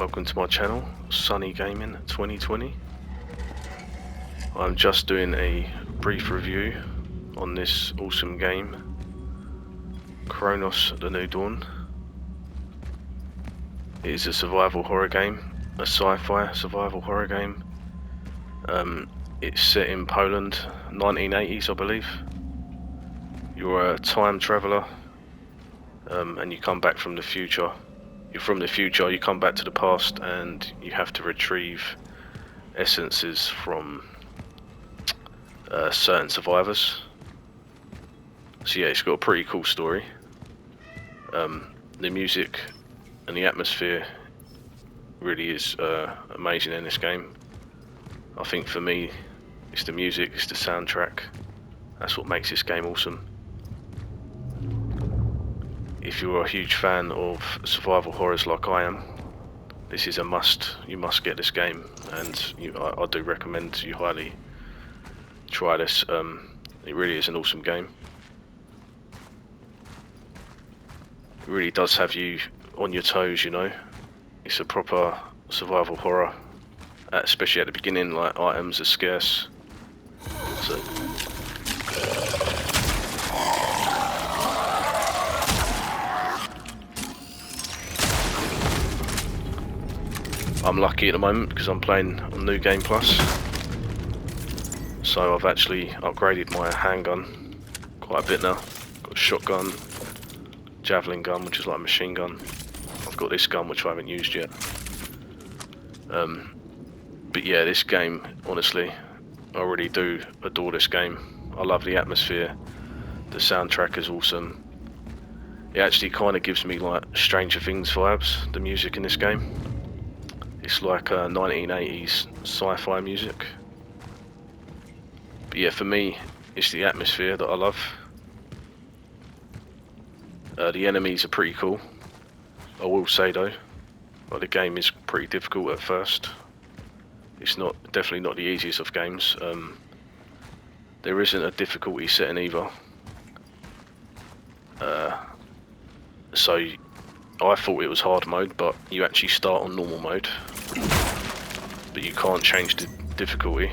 Welcome to my channel, Sunny Gaming 2020. I'm just doing a brief review on this awesome game, Cronos: The New Dawn. It is a survival horror game, a sci-fi survival horror game. It's set in Poland, 1980s I believe. You're a time traveller and you come back from the future. You're from the future, you come back to the past and you have to retrieve essences from certain survivors. So yeah, it's got a pretty cool story. The music and the atmosphere really is amazing in this game. I think for me, it's the music, it's the soundtrack. That's what makes this game awesome. If you're a huge fan of survival horrors like I am, this is a must. You must get this game, and I do recommend you highly try this. It really is an awesome game. It really does have you on your toes, you know. It's a proper survival horror, especially at the beginning. Like, items are scarce, so I'm lucky at the moment because I'm playing on New Game Plus, so I've actually upgraded my handgun quite a bit now. Got a shotgun, javelin gun, which is like a machine gun. I've got this gun which I haven't used yet. But yeah, this game, honestly, I really do adore this game. I love the atmosphere. The soundtrack is awesome. It actually kind of gives me like Stranger Things vibes, the music in this game. It's like 1980s sci-fi music. But yeah, for me, it's the atmosphere that I love. The enemies are pretty cool, I will say though. Like, the game is pretty difficult at first. It's definitely not the easiest of games. There isn't a difficulty setting either. So I thought it was hard mode, but you actually start on normal mode. But you can't change the difficulty.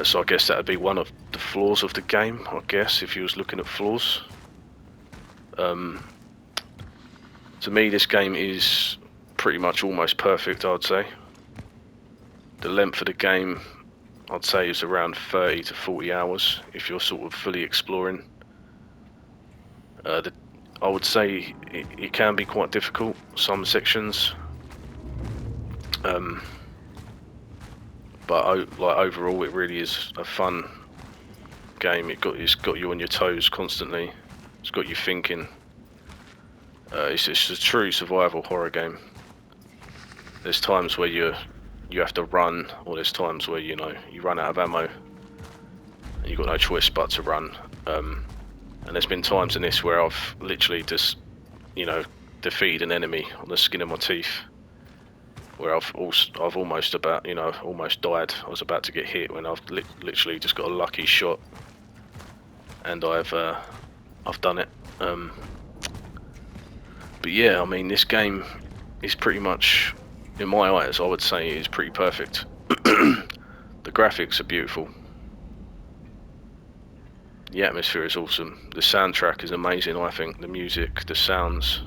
So I guess that would be one of the flaws of the game, I guess, if you was looking at flaws. To me, this game is pretty much almost perfect, I'd say. The length of the game, I'd say, is around 30 to 40 hours if you're sort of fully exploring. I would say it can be quite difficult, some sections. But like, overall, it really is a fun game. It's got you on your toes constantly. It's got you thinking. It's a true survival horror game. There's times where you have to run, or there's times where you run out of ammo, and you've got no choice but to run. And there's been times in this where I've literally just, defeated an enemy on the skin of my teeth. Where I've almost almost died. I was about to get hit when I've literally just got a lucky shot, and I've done it. But yeah, I mean, this game is pretty much, in my eyes, I would say it is pretty perfect. The graphics are beautiful. The atmosphere is awesome. The soundtrack is amazing, I think. The music, the sounds.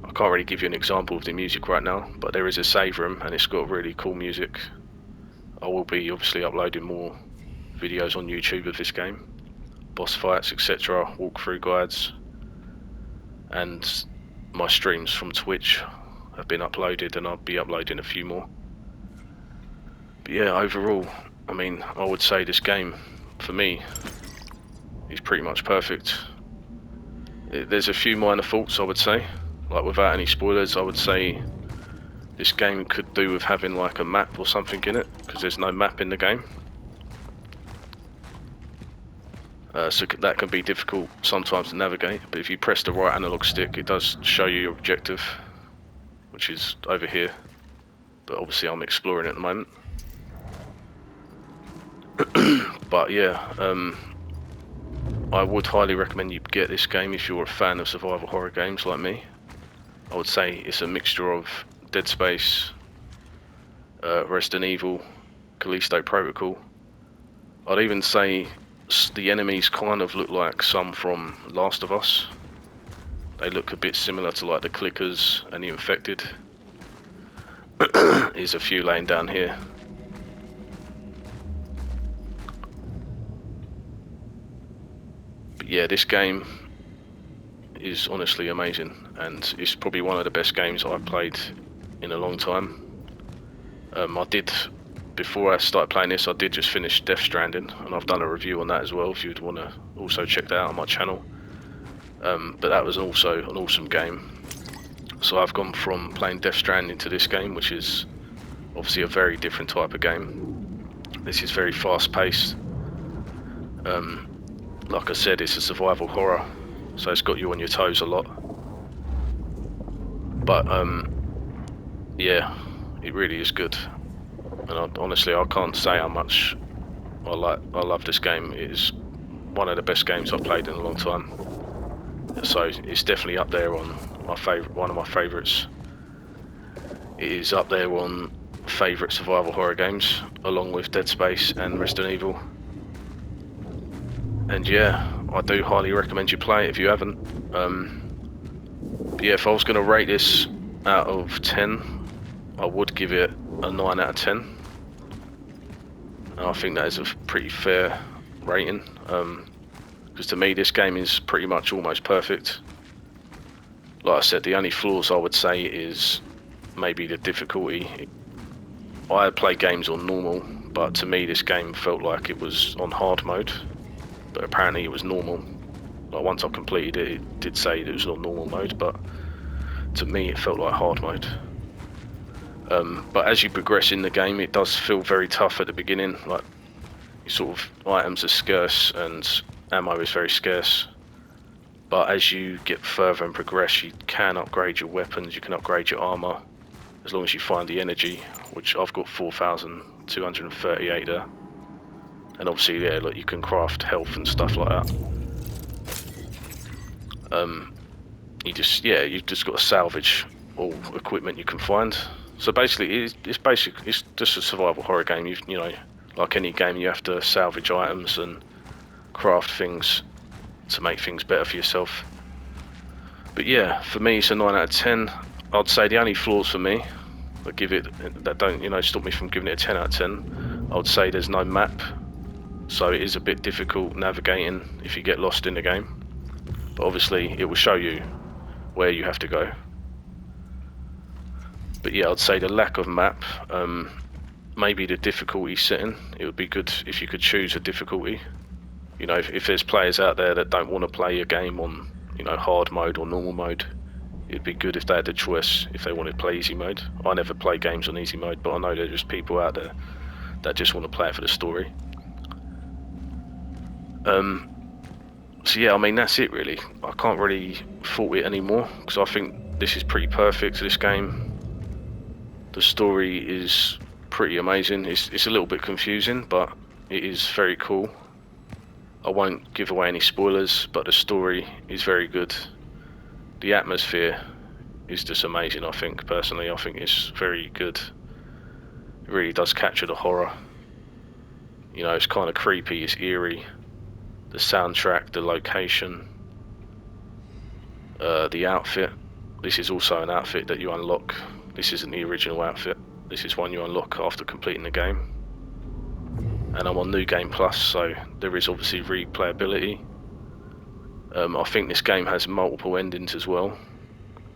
I can't really give you an example of the music right now, but there is a save room and it's got really cool music. I will be obviously uploading more videos on YouTube of this game. Boss fights, etc. Walkthrough guides. And my streams from Twitch have been uploaded, and I'll be uploading a few more. But yeah, overall, I mean, I would say this game, for me, is pretty much perfect. There's a few minor faults, I would say. Like, without any spoilers, I would say this game could do with having like a map or something in it, because there's no map in the game. So that can be difficult sometimes to navigate, but if you press the right analog stick, it does show you your objective, which is over here. But obviously I'm exploring at the moment. But yeah, I would highly recommend you get this game if you're a fan of survival horror games like me. I would say it's a mixture of Dead Space, Resident Evil, Callisto Protocol. I'd even say the enemies kind of look like some from Last of Us. They look a bit similar to like the clickers and the infected. There's a few laying down here. But yeah, this game is honestly amazing, and it's probably one of the best games I've played in a long time. Before I started playing this, I did just finish Death Stranding, and I've done a review on that as well if you'd want to also check that out on my channel. But that was also an awesome game. So I've gone from playing Death Stranding to this game, which is obviously a very different type of game. This is very fast paced. Like I said, it's a survival horror, so it's got you on your toes a lot. But yeah, it really is good. And honestly, I can't say how much I love this game. It is one of the best games I've played in a long time. So it's definitely up there on one of my favourites. It is up there on favourite survival horror games, along with Dead Space and Resident Evil. And yeah, I do highly recommend you play it if you haven't. But yeah, if I was going to rate this out of 10, I would give it a 9 out of 10. And I think that is a pretty fair rating. Because to me, this game is pretty much almost perfect. Like I said, the only flaws I would say is maybe the difficulty. I play games on normal, but to me this game felt like it was on hard mode. But apparently it was normal. Like once I completed it, it did say that it was on normal mode, but to me it felt like hard mode. But as you progress in the game, it does feel very tough at the beginning. Like, sort of items are scarce and ammo is very scarce. But as you get further and progress, you can upgrade your weapons, you can upgrade your armor, as long as you find the energy, which I've got 4,238 there. And obviously, yeah, look, you can craft health and stuff like that. You've just got to salvage all equipment you can find. So basically, it's just a survival horror game. You know, like any game, you have to salvage items and craft things to make things better for yourself. But yeah, for me, it's a 9 out of 10. I'd say the only flaws for me that don't stop me from giving it a 10 out of 10. I would say there's no map, so it is a bit difficult navigating if you get lost in the game. But obviously, it will show you where you have to go. But yeah, I'd say the lack of map, maybe the difficulty setting. It would be good if you could choose a difficulty. You know, if there's players out there that don't want to play a game on, hard mode or normal mode, it'd be good if they had the choice if they wanted to play easy mode. I never play games on easy mode, but I know there's just people out there that just want to play it for the story. So yeah, I mean, that's it really. I can't really fault it anymore, because I think this is pretty perfect, this game. The story is pretty amazing. It's a little bit confusing, but it is very cool. I won't give away any spoilers, but the story is very good. The atmosphere is just amazing, I think, personally. I think it's very good. It really does capture the horror. You know, it's kind of creepy, it's eerie. The soundtrack, the location, the outfit. This is also an outfit that you unlock. This isn't the original outfit. This is one you unlock after completing the game. And I'm on New Game Plus, so there is obviously replayability. I think this game has multiple endings as well.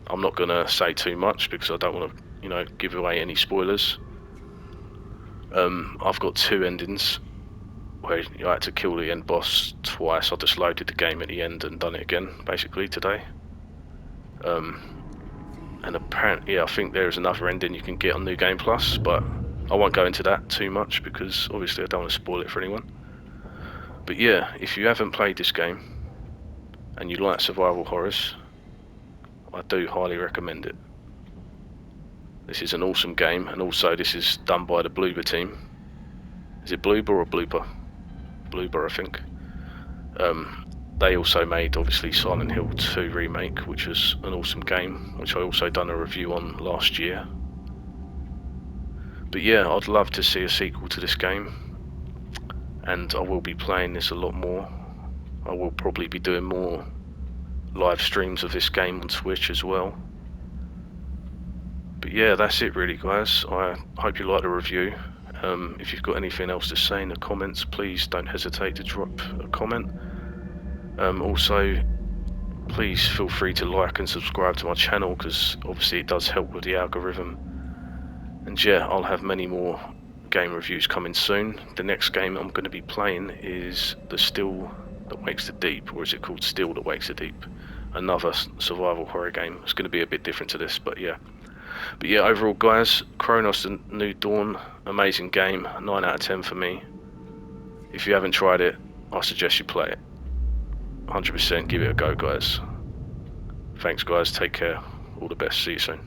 I'm not going to say too much because I don't want to, give away any spoilers. I've got 2 endings where I had to kill the end boss twice. I just loaded the game at the end and done it again, basically, today. And apparently, I think there is another ending you can get on New Game Plus, but I won't go into that too much because obviously I don't want to spoil it for anyone. But yeah, if you haven't played this game and you like survival horrors, I do highly recommend it. This is an awesome game, and also this is done by the Bloober team. Is it Bloober or Blooper? Bloober, I think. They also made obviously Silent Hill 2 remake, which was an awesome game, which I also done a review on last year. But yeah, I'd love to see a sequel to this game, and I will be playing this a lot more. I will probably be doing more live streams of this game on Twitch as well. But yeah, that's it really, guys. I hope you liked the review. If you've got anything else to say in the comments, please don't hesitate to drop a comment. Also, please feel free to like and subscribe to my channel, because obviously it does help with the algorithm. And yeah, I'll have many more game reviews coming soon. The next game I'm going to be playing is The Still That Wakes the Deep, or is it called Still That Wakes the Deep? Another survival horror game. It's going to be a bit different to this, but yeah. But yeah, overall guys, Cronos the New Dawn, amazing game, 9 out of 10 for me. If you haven't tried it, I suggest you play it. 100% give it a go, guys. Thanks guys, take care, all the best, see you soon.